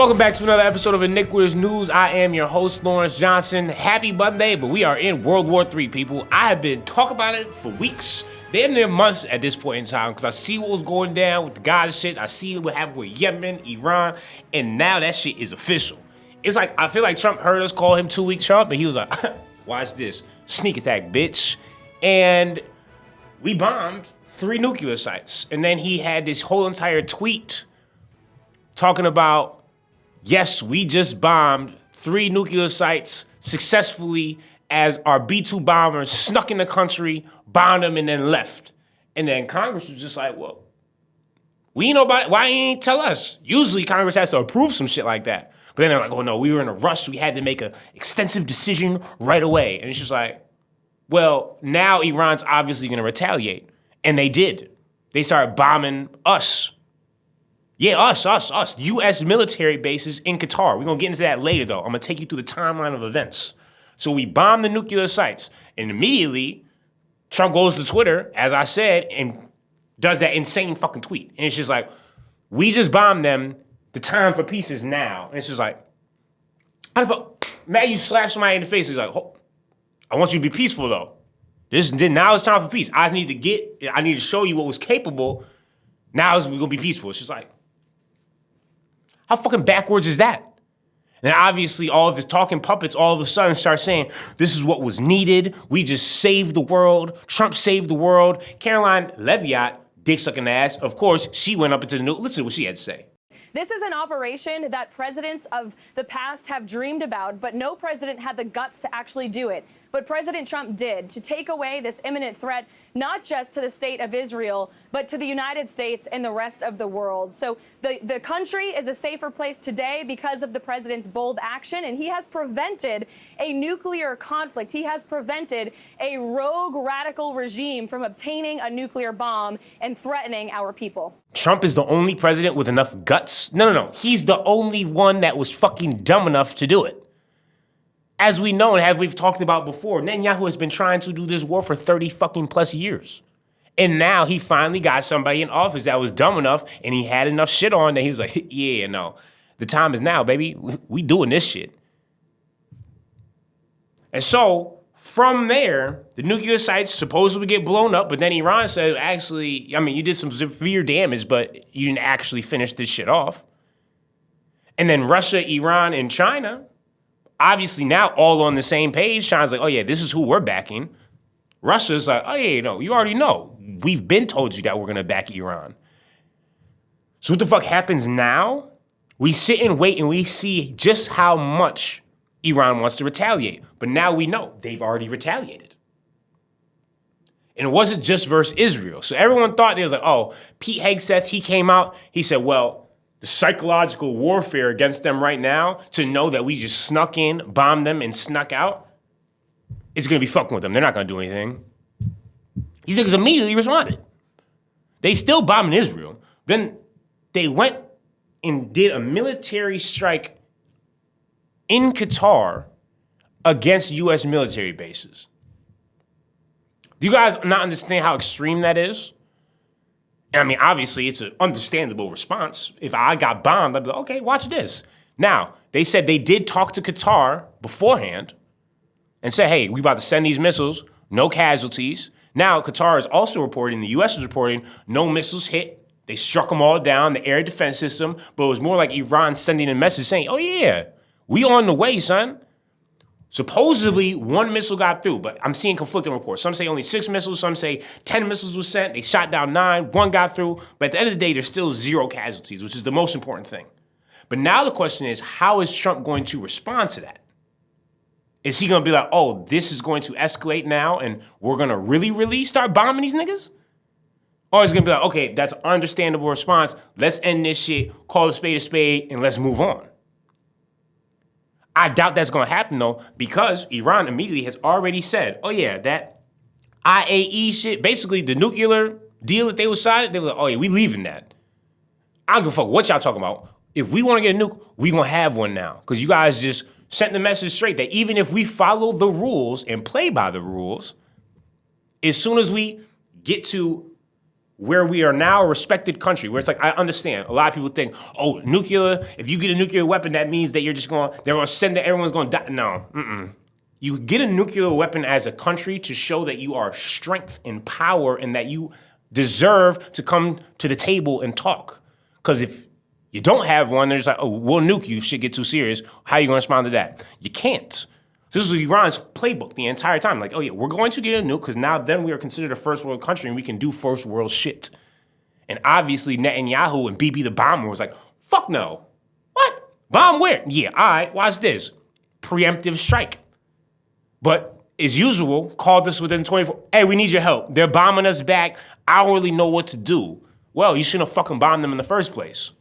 Welcome back to another episode of Iniquitous News. I am your host, Lawrence Johnson. Happy Monday, but we are in World War III, people. I have been talking about it for weeks, damn near months at this point in time, because I see what was going down with the Gaza shit. I see what happened with Yemen, Iran, and now that shit is official. It's like, I feel like Trump heard us call him 2 week Trump, and he was like, watch this, sneak attack, bitch. And we bombed 3 nuclear sites. And then he had this whole entire tweet talking about, yes, we just bombed 3 nuclear sites successfully as our B-2 bombers snuck in the country, bombed them, and then left. And then Congress was just like, well, we ain't know about it. Why you ain't tell us? Usually Congress has to approve some shit like that. But then they're like, oh no, we were in a rush. We had to make an extensive decision right away. And it's just like, well, now Iran's obviously going to retaliate. And they did. They started bombing us. Yeah, us. U.S. military bases in Qatar. We're going to get into that later, though. I'm going to take you through the timeline of events. So we bombed the nuclear sites. And immediately, Trump goes to Twitter, as I said, and does that insane fucking tweet. And it's just like, we just bombed them. The time for peace is now. And it's just like, how the fuck? Matt, you slap somebody in the face. He's like, oh, I want you to be peaceful, though. Now it's time for peace. I need to show you what was capable. Now it's going to be peaceful. It's just like, how fucking backwards is that? And obviously all of his talking puppets all of a sudden start saying, this is what was needed. We just saved the world. Trump saved the world. Caroline Leviat, dick sucking ass, of course, she went up into the news. Listen to what she had to say. This is an operation that presidents of the past have dreamed about, but no president had the guts to actually do it. But President Trump did, to take away this imminent threat, not just to the state of Israel, but to the United States and the rest of the world. So the country is a safer place today because of the president's bold action, and he has prevented a nuclear conflict. He has prevented a rogue radical regime from obtaining a nuclear bomb and threatening our people. Trump is the only president with enough guts? No. He's the only one that was fucking dumb enough to do it. As we know and as we've talked about before, Netanyahu has been trying to do this war for 30 fucking plus years. And now he finally got somebody in office that was dumb enough and he had enough shit on that he was like, yeah, no, the time is now, baby. We doing this shit. And so from there, the nuclear sites supposedly get blown up, but then Iran said, actually, I mean, you did some severe damage, but you didn't actually finish this shit off. And then Russia, Iran, and China, obviously now all on the same page. China's like, oh yeah, this is who we're backing. Russia's like, oh yeah, no, you already know. We've been told you that we're gonna back Iran. So what the fuck happens now? We sit and wait and we see just how much Iran wants to retaliate. But now we know they've already retaliated. And it wasn't just versus Israel. So everyone thought they was like, oh, Pete Hegseth, he came out, he said, well, the psychological warfare against them right now to know that we just snuck in, bombed them, and snuck out, it's going to be fucking with them. They're not going to do anything. These niggas immediately responded. They still bombing Israel. Then they went and did a military strike in Qatar against U.S. military bases. Do you guys not understand how extreme that is? I mean, obviously, it's an understandable response. If I got bombed, I'd be like, okay, watch this. Now, they said they did talk to Qatar beforehand and said, hey, we about to send these missiles, no casualties. Now, Qatar is also reporting, the U.S. is reporting, no missiles hit. They struck them all down, the air defense system, but it was more like Iran sending a message saying, oh yeah, we on the way, son. Supposedly, 1 missile got through, but I'm seeing conflicting reports. Some say only 6 missiles, some say 10 missiles were sent, they shot down 9, 1 got through, but at the end of the day, there's still 0 casualties, which is the most important thing. But now the question is, how is Trump going to respond to that? Is he going to be like, oh, this is going to escalate now, and we're going to really start bombing these niggas? Or is he going to be like, okay, that's an understandable response, let's end this shit, call a spade, and let's move on? I doubt that's going to happen, though, because Iran immediately has already said, oh, yeah, that IAE shit, basically the nuclear deal that they was signed, they were like, oh, yeah, we leaving that. I don't give a fuck what y'all talking about. If we want to get a nuke, we going to have one now. Because you guys just sent the message straight that even if we follow the rules and play by the rules, as soon as we get to where we are now a respected country, where it's like, I understand. A lot of people think, oh, nuclear, if you get a nuclear weapon, that means that they're going to send it, everyone's going to die. No, You get a nuclear weapon as a country to show that you are strength and power and that you deserve to come to the table and talk. Because if you don't have one, they're just like, oh, we'll nuke you if shit get too serious. How are you going to respond to that? You can't. So this is Iran's playbook the entire time. Like, oh yeah, we're going to get a nuke because now then we are considered a first world country and we can do first world shit. And obviously Netanyahu and Bibi the bomber was like, fuck no. What? Bomb where? Yeah, all right, watch this. Preemptive strike. But as usual, called us within 24, hey, we need your help. They're bombing us back. I don't really know what to do. Well, you shouldn't have fucking bombed them in the first place.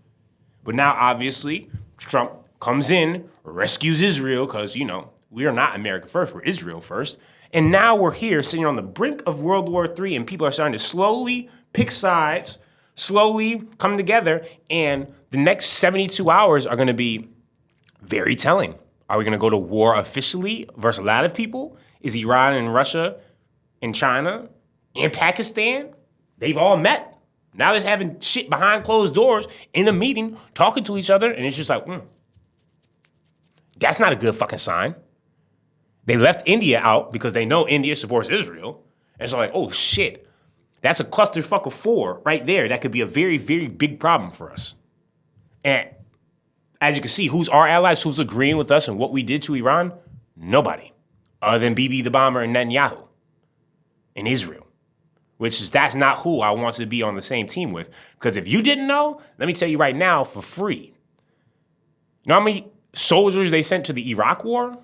But now, obviously, Trump comes in, rescues Israel, because, we are not America first, we're Israel first. And now we're here sitting on the brink of World War III, and people are starting to slowly pick sides, slowly come together, and the next 72 hours are going to be very telling. Are we going to go to war officially versus a lot of people? Is Iran and Russia and China and Pakistan? They've all met. Now they're having shit behind closed doors in a meeting, talking to each other, and it's just like, that's not a good fucking sign. They left India out because they know India supports Israel. And so like, oh shit, that's a clusterfuck of 4 right there. That could be a very, very big problem for us. And as you can see, who's our allies, who's agreeing with us and what we did to Iran? Nobody, other than Bibi the bomber and Netanyahu in Israel, that's not who I want to be on the same team with. Because if you didn't know, let me tell you right now for free. You know how many soldiers they sent to the Iraq war?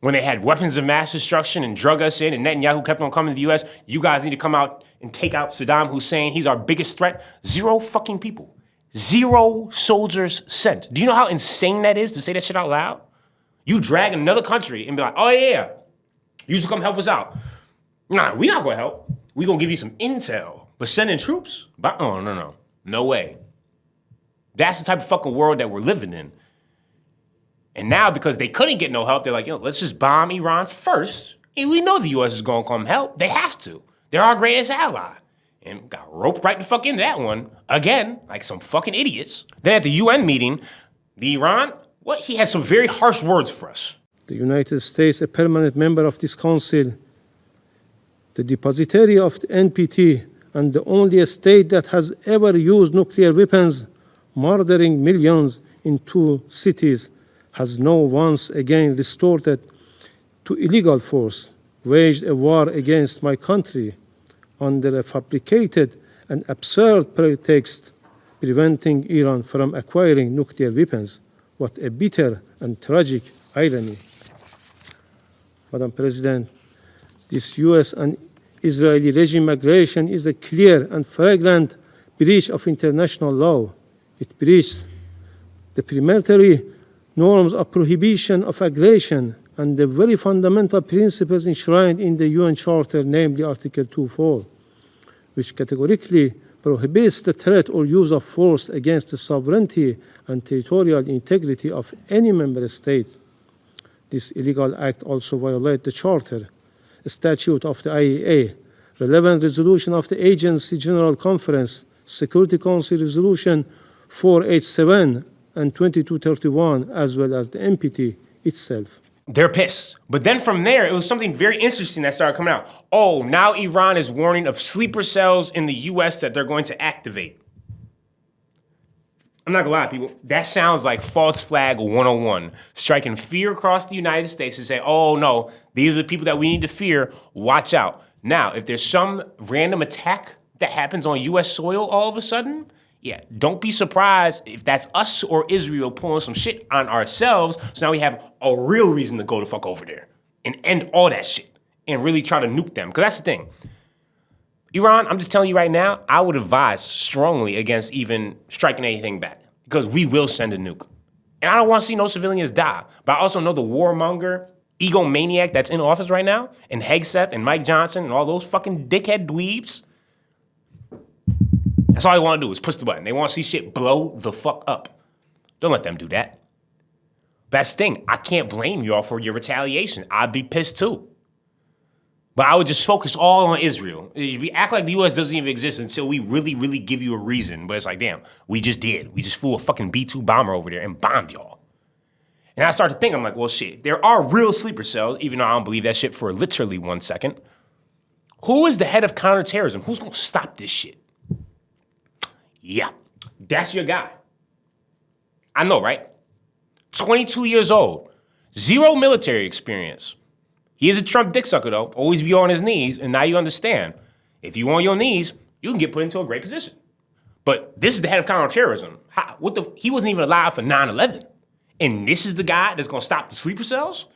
When they had weapons of mass destruction and drug us in, and Netanyahu kept on coming to the U.S., you guys need to come out and take out Saddam Hussein. He's our biggest threat. 0 fucking people. 0 soldiers sent. Do you know how insane that is to say that shit out loud? You drag another country and be like, oh yeah, you should come help us out. Nah, we not gonna help. We gonna give you some intel. But sending troops? Oh, no. No way. That's the type of fucking world that we're living in. And now, because they couldn't get no help, they're like, let's just bomb Iran first. And we know the U.S. is going to come help. They have to. They're our greatest ally. And got roped right the fuck into that one. Again, like some fucking idiots. Then at the UN meeting, the Iran, he had some very harsh words for us. The United States, a permanent member of this council, the depositary of the NPT, and the only state that has ever used nuclear weapons, murdering millions in 2 cities, has now once again resorted to illegal force, waged a war against my country under a fabricated and absurd pretext, preventing Iran from acquiring nuclear weapons. What a bitter and tragic irony. Madam President, this U.S. and Israeli regime aggression is a clear and flagrant breach of international law. It breaches the preliminary norms of prohibition of aggression and the very fundamental principles enshrined in the UN Charter, namely Article 2.4, which categorically prohibits the threat or use of force against the sovereignty and territorial integrity of any member state. This illegal act also violates the Charter, a statute of the IAEA, relevant resolution of the Agency General Conference, Security Council Resolution 487, and 2231, as well as the NPT itself. They're pissed. But then from there, it was something very interesting that started coming out. Oh, now Iran is warning of sleeper cells in the U.S. that they're going to activate. I'm not gonna lie, people. That sounds like false flag 101. Striking fear across the United States and say, oh no, these are the people that we need to fear. Watch out. Now, if there's some random attack that happens on U.S. soil all of a sudden, yeah, don't be surprised if that's us or Israel pulling some shit on ourselves. So now we have a real reason to go the fuck over there and end all that shit and really try to nuke them. Because that's the thing. Iran, I'm just telling you right now, I would advise strongly against even striking anything back because we will send a nuke. And I don't want to see no civilians die. But I also know the warmonger, egomaniac that's in office right now, and Hegseth and Mike Johnson and all those fucking dickhead dweebs. That's all they want to do is push the button. They want to see shit blow the fuck up. Don't let them do that. But that's the thing. I can't blame y'all for your retaliation. I'd be pissed too. But I would just focus all on Israel. We act like the U.S. doesn't even exist until we really, really give you a reason. But it's like, damn, we just did. We just flew a fucking B-2 bomber over there and bombed y'all. And I start to think, I'm like, well, shit, there are real sleeper cells, even though I don't believe that shit for literally 1 second. Who is the head of counterterrorism? Who's going to stop this shit? Yeah, that's your guy. I know, right? 22 years old, 0 military experience. He is a Trump dick sucker, though. Always be on his knees, and now you understand. If you on your knees, you can get put into a great position. But this is the head of counterterrorism. He wasn't even alive for 9/11. And this is the guy that's going to stop the sleeper cells?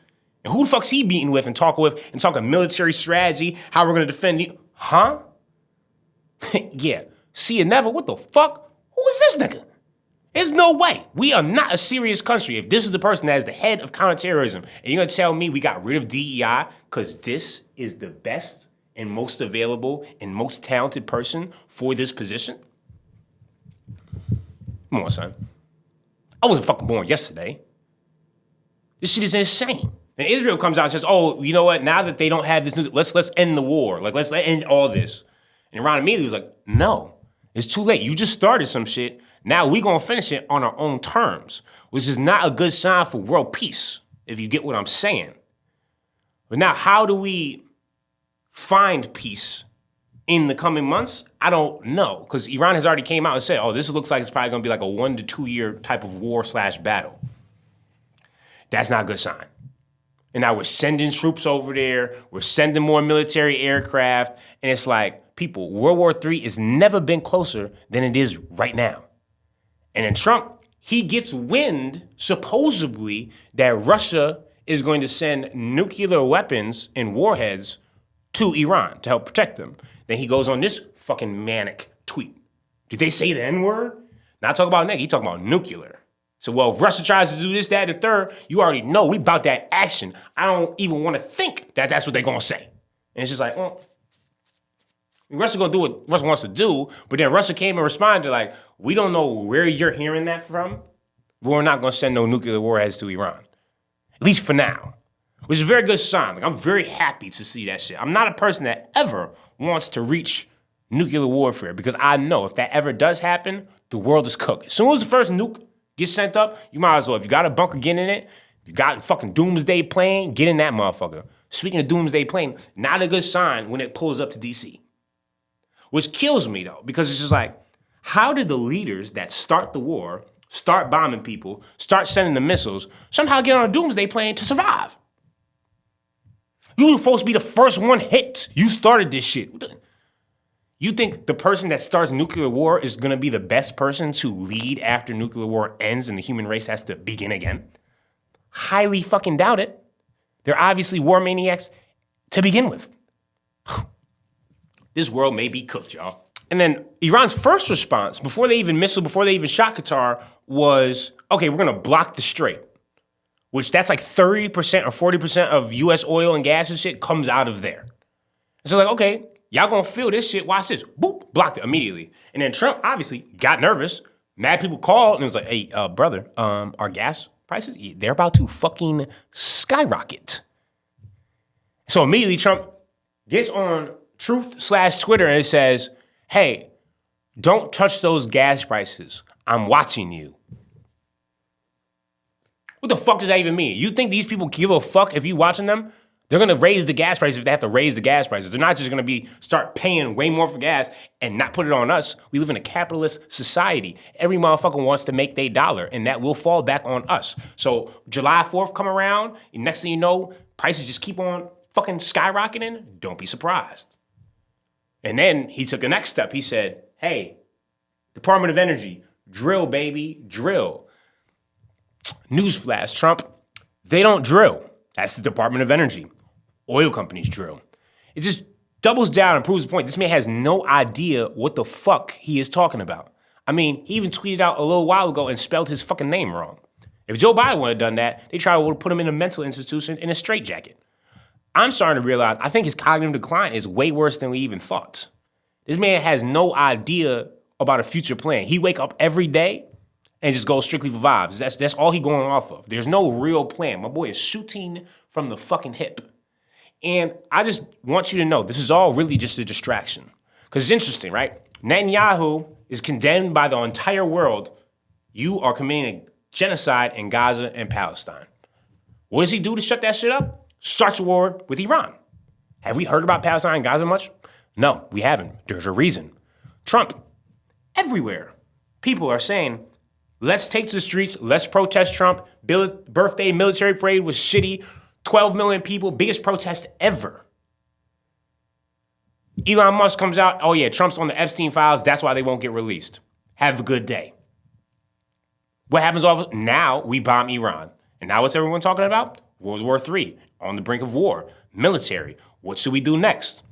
And who the fuck's he meeting with and talking military strategy, how we're going to defend you? Huh? Yeah. See you never. What the fuck? Who is this nigga? There's no way. We are not a serious country if this is the person that is the head of counterterrorism. And you're going to tell me we got rid of DEI because this is the best and most available and most talented person for this position? Come on, son. I wasn't fucking born yesterday. This shit is insane. And Israel comes out and says, oh, you know what? Now that they don't have this, let's end the war. Like, let's end all this. And Iran immediately was like, no, it's too late. You just started some shit. Now we gonna finish it on our own terms, which is not a good sign for world peace, if you get what I'm saying. But now, how do we find peace in the coming months? I don't know, because Iran has already came out and said, oh, this looks like it's probably gonna be like a 1 to 2 year type of war/battle. That's not a good sign. And now we're sending troops over there, we're sending more military aircraft, and it's like, people, World War III has never been closer than it is right now. And then Trump, he gets wind, supposedly, that Russia is going to send nuclear weapons and warheads to Iran to help protect them. Then he goes on this fucking manic tweet. Did they say the N-word? Not talking about nigga, he talking about nuclear. So, well, if Russia tries to do this, that, and the third, you already know we about that action. I don't even want to think that that's what they're going to say. And it's just like, well, Russia going to do what Russia wants to do, but then Russia came and responded like, we don't know where you're hearing that from. We're not going to send no nuclear warheads to Iran. At least for now. Which is a very good sign. Like, I'm very happy to see that shit. I'm not a person that ever wants to reach nuclear warfare because I know if that ever does happen, the world is cooked. As soon as the first nuke gets sent up, you might as well, if you got a bunker, get in it. If you got a fucking doomsday plane, get in that motherfucker. Speaking of doomsday plane, not a good sign when it pulls up to DC. Which kills me, though, because it's just like, how did the leaders that start the war, start bombing people, start sending the missiles, somehow get on a doomsday plane to survive? You were supposed to be the first one hit. You started this shit. You think the person that starts nuclear war is going to be the best person to lead after nuclear war ends and the human race has to begin again? Highly fucking doubt it. They're obviously war maniacs to begin with. This world may be cooked, y'all. And then Iran's first response, before they even shot Qatar, was, okay, we're going to block the strait, which that's like 30% or 40% of U.S. oil and gas and shit comes out of there. And so like, okay, y'all going to feel this shit. Watch this. Boop, blocked it immediately. And then Trump obviously got nervous. Mad people called and was like, hey, brother, our gas prices, they're about to fucking skyrocket. So immediately Trump gets on Truth/Twitter and it says, hey, don't touch those gas prices. I'm watching you. What the fuck does that even mean? You think these people give a fuck if you watching them? They're going to raise the gas prices if they have to raise the gas prices. They're not just going to start paying way more for gas and not put it on us. We live in a capitalist society. Every motherfucker wants to make their dollar, and that will fall back on us. So July 4th come around, and next thing you know, prices just keep on fucking skyrocketing. Don't be surprised. And then he took the next step. He said, hey, Department of Energy, drill, baby, drill. Newsflash, Trump, they don't drill. That's the Department of Energy. Oil companies drill. It just doubles down and proves the point. This man has no idea what the fuck he is talking about. I mean, he even tweeted out a little while ago and spelled his fucking name wrong. If Joe Biden would have done that, they tried to put him in a mental institution in a straitjacket. I'm starting to realize I think his cognitive decline is way worse than we even thought. This man has no idea about a future plan. He wake up every day and just goes strictly for vibes. That's all he going off of. There's no real plan. My boy is shooting from the fucking hip. And I just want you to know, this is all really just a distraction. Because it's interesting, right? Netanyahu is condemned by the entire world. You are committing a genocide in Gaza and Palestine. What does he do to shut that shit up? Starts a war with Iran. Have we heard about Palestine and Gaza much? No, we haven't. There's a reason. Trump, everywhere, people are saying, let's take to the streets, let's protest Trump. Birthday military parade was shitty. 12 million people, biggest protest ever. Elon Musk comes out, oh yeah, Trump's on the Epstein files, that's why they won't get released. Have a good day. What happens now? We bomb Iran. And now what's everyone talking about? World War III, on the brink of war, military. What should we do next?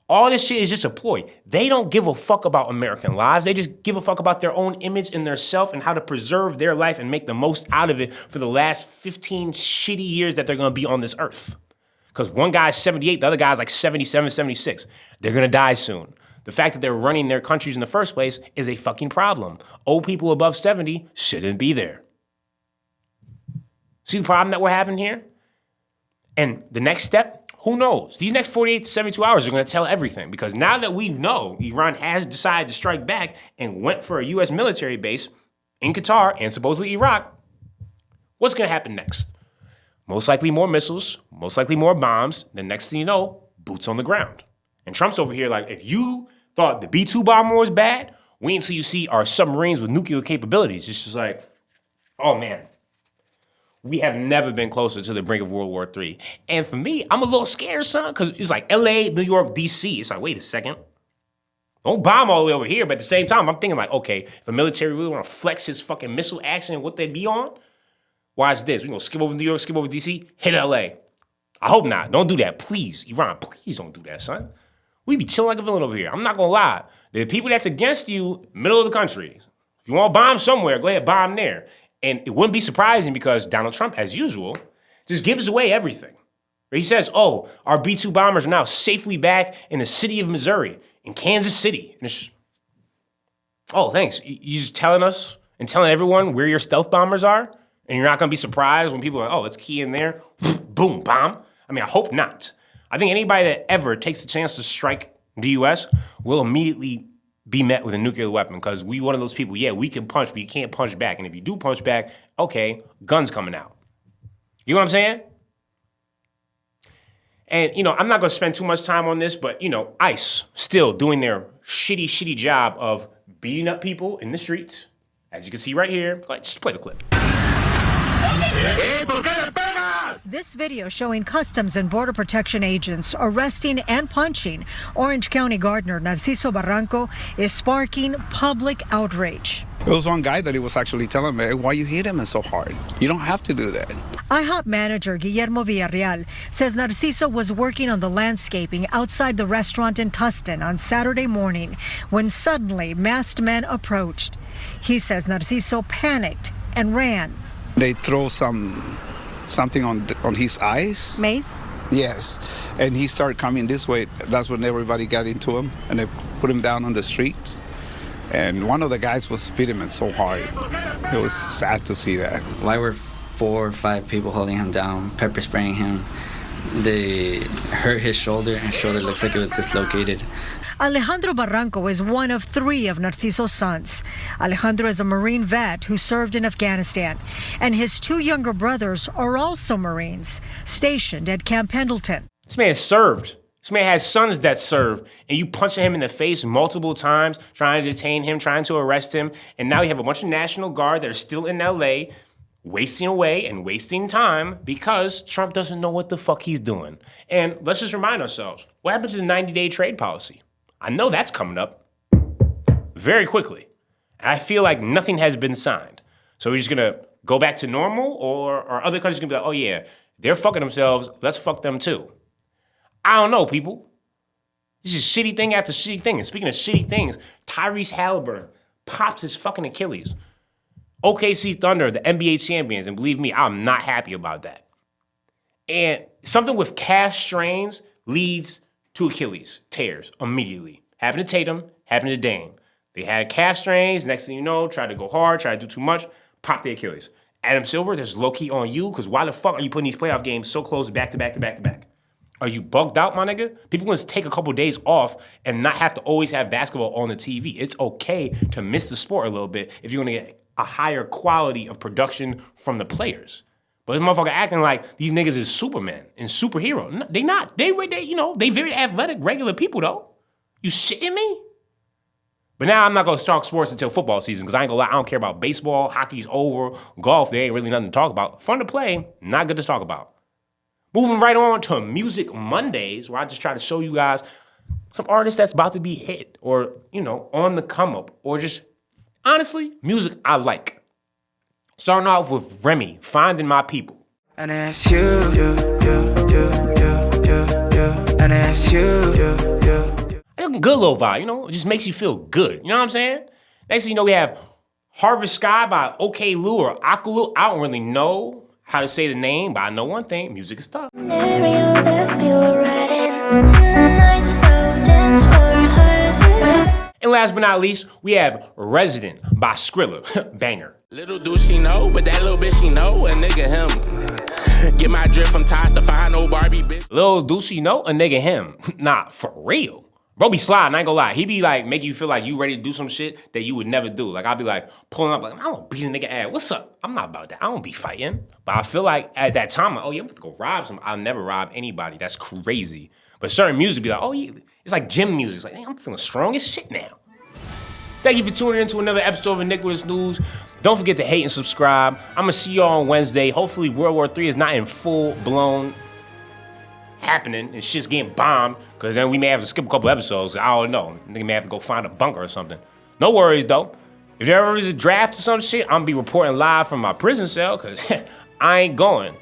All this shit is just a ploy. They don't give a fuck about American lives. They just give a fuck about their own image and their self and how to preserve their life and make the most out of it for the last 15 shitty years that they're gonna be on this earth. Because one guy's 78, the other guy's like 77, 76. They're gonna die soon. The fact that they're running their countries in the first place is a fucking problem. Old people above 70 shouldn't be there. See the problem that we're having here? And the next step, who knows? These next 48 to 72 hours are going to tell everything, because now that we know Iran has decided to strike back and went for a U.S. military base in Qatar and supposedly Iraq, what's going to happen next? Most likely more missiles, most likely more bombs. The next thing you know, boots on the ground. And Trump's over here like, if you thought the B-2 bomber was bad, wait until you see our submarines with nuclear capabilities. It's just like, oh man. We have never been closer to the brink of World War III. And for me, I'm a little scared, son, because it's like LA, New York, DC. It's like, wait a second. Don't bomb all the way over here. But at the same time, I'm thinking like, okay, if a military really want to flex his fucking missile action and what they be on, watch this. We're going to skip over New York, skip over DC, hit LA. I hope not. Don't do that. Please. Iran, please don't do that, son. We be chilling like a villain over here. I'm not going to lie. The people that's against you, middle of the country. If you want to bomb somewhere, go ahead, bomb there. And it wouldn't be surprising because Donald Trump, as usual, just gives away everything. He says, oh, our B-2 bombers are now safely back in the city of Missouri, in Kansas City. And it's just, oh, thanks. You're just telling us and telling everyone where your stealth bombers are? And you're not going to be surprised when people are like, oh, let's key in there. Boom, bomb. I mean, I hope not. I think anybody that ever takes the chance to strike the U.S. will immediately be met with a nuclear weapon, because we one of those people, yeah, we can punch, but you can't punch back. And if you do punch back, okay, guns coming out. You know what I'm saying? And, I'm not going to spend too much time on this, but, ICE still doing their shitty job of beating up people in the streets. As you can see right here. Go ahead, just play the clip. This video showing Customs and Border Protection agents arresting and punching Orange County gardener Narciso Barranco is sparking public outrage. There was one guy that he was actually telling me, why you hit him so hard? You don't have to do that. IHOP manager Guillermo Villarreal says Narciso was working on the landscaping outside the restaurant in Tustin on Saturday morning when suddenly masked men approached. He says Narciso panicked and ran. They throw something on his eyes. Mace? Yes. And he started coming this way. That's when everybody got into him, and they put him down on the street. And one of the guys was beating him so hard. It was sad to see that. Why were 4 or 5 people holding him down, pepper spraying him? They hurt his shoulder, and his shoulder looks like it was dislocated. Alejandro Barranco is one of 3 of Narciso's sons. Alejandro is a Marine vet who served in Afghanistan, and his 2 younger brothers are also Marines, stationed at Camp Pendleton. This man served. This man has sons that serve, and you punching him in the face multiple times, trying to detain him, trying to arrest him, and now you have a bunch of National Guard that are still in L.A., wasting away and wasting time because Trump doesn't know what the fuck he's doing. And let's just remind ourselves, what happened to the 90-day trade policy? I know that's coming up very quickly. And I feel like nothing has been signed. So we're just going to go back to normal, or are other countries going to be like, oh yeah, they're fucking themselves, let's fuck them too. I don't know, people. This is shitty thing after shitty thing. And speaking of shitty things, Tyrese Halliburton popped his fucking Achilles. OKC Thunder, the NBA champions, and believe me, I'm not happy about that. And something with calf strains leads to Achilles tears immediately. Happened to Tatum, happened to Dame. They had calf strains, next thing you know, tried to go hard, tried to do too much, pop the Achilles. Adam Silver, this is low-key on you, because why the fuck are you putting these playoff games so close back to back to back to back? Are you bugged out, my nigga? People want to take a couple days off and not have to always have basketball on the TV. It's okay to miss the sport a little bit if you're going to get a higher quality of production from the players. But this motherfucker acting like these niggas is Superman and superhero. No, they not. They very athletic, regular people, though. You shitting me? But now I'm not going to talk sports until football season because I ain't going to lie. I don't care about baseball. Hockey's over. Golf, there ain't really nothing to talk about. Fun to play, not good to talk about. Moving right on to Music Mondays, where I just try to show you guys some artists that's about to be hit or, on the come up or just, honestly, music I like. Starting off with Remy, Finding My People. And it's you, and it's you. It's a good little vibe, it just makes you feel good. You know what I'm saying? Next thing you know, we have Harvest Sky by Oklou or Oklou. I don't really know how to say the name, but I know one thing, music is tough. And last but not least, we have Resident by Skrilla. Banger. Little do she know, but that little bitch she know, a nigga him. Get my drip from Tosh to find no Barbie bitch. Little do she know, a nigga him. Nah, for real. Bro be sliding, I ain't gonna lie. He be like making you feel like you ready to do some shit that you would never do. Like I'll be like pulling up like, I don't beat a nigga ass. What's up? I'm not about that. I don't be fighting. But I feel like at that time, like, oh yeah, I'm gonna go rob some. I'll never rob anybody. That's crazy. But certain music be like, oh yeah, it's like gym music. It's like, hey, I'm feeling strong as shit now. Thank you for tuning in to another episode of Iniquitous News. Don't forget to hate and subscribe. I'm gonna see y'all on Wednesday. Hopefully World War III is not in full blown happening and shit's getting bombed, because then we may have to skip a couple episodes. I don't know. Nigga may have to go find a bunker or something. No worries though. If there ever is a draft or some shit, I'm gonna be reporting live from my prison cell, because I ain't going.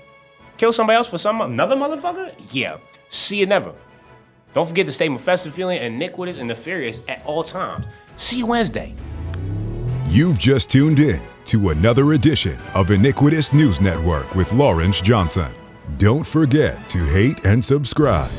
Kill somebody else for another motherfucker? Yeah. See you never. Don't forget to stay festive, feeling iniquitous and nefarious at all times. See you Wednesday. You've just tuned in to another edition of Iniquitous News Network with Lawrence Johnson. Don't forget to hate and subscribe.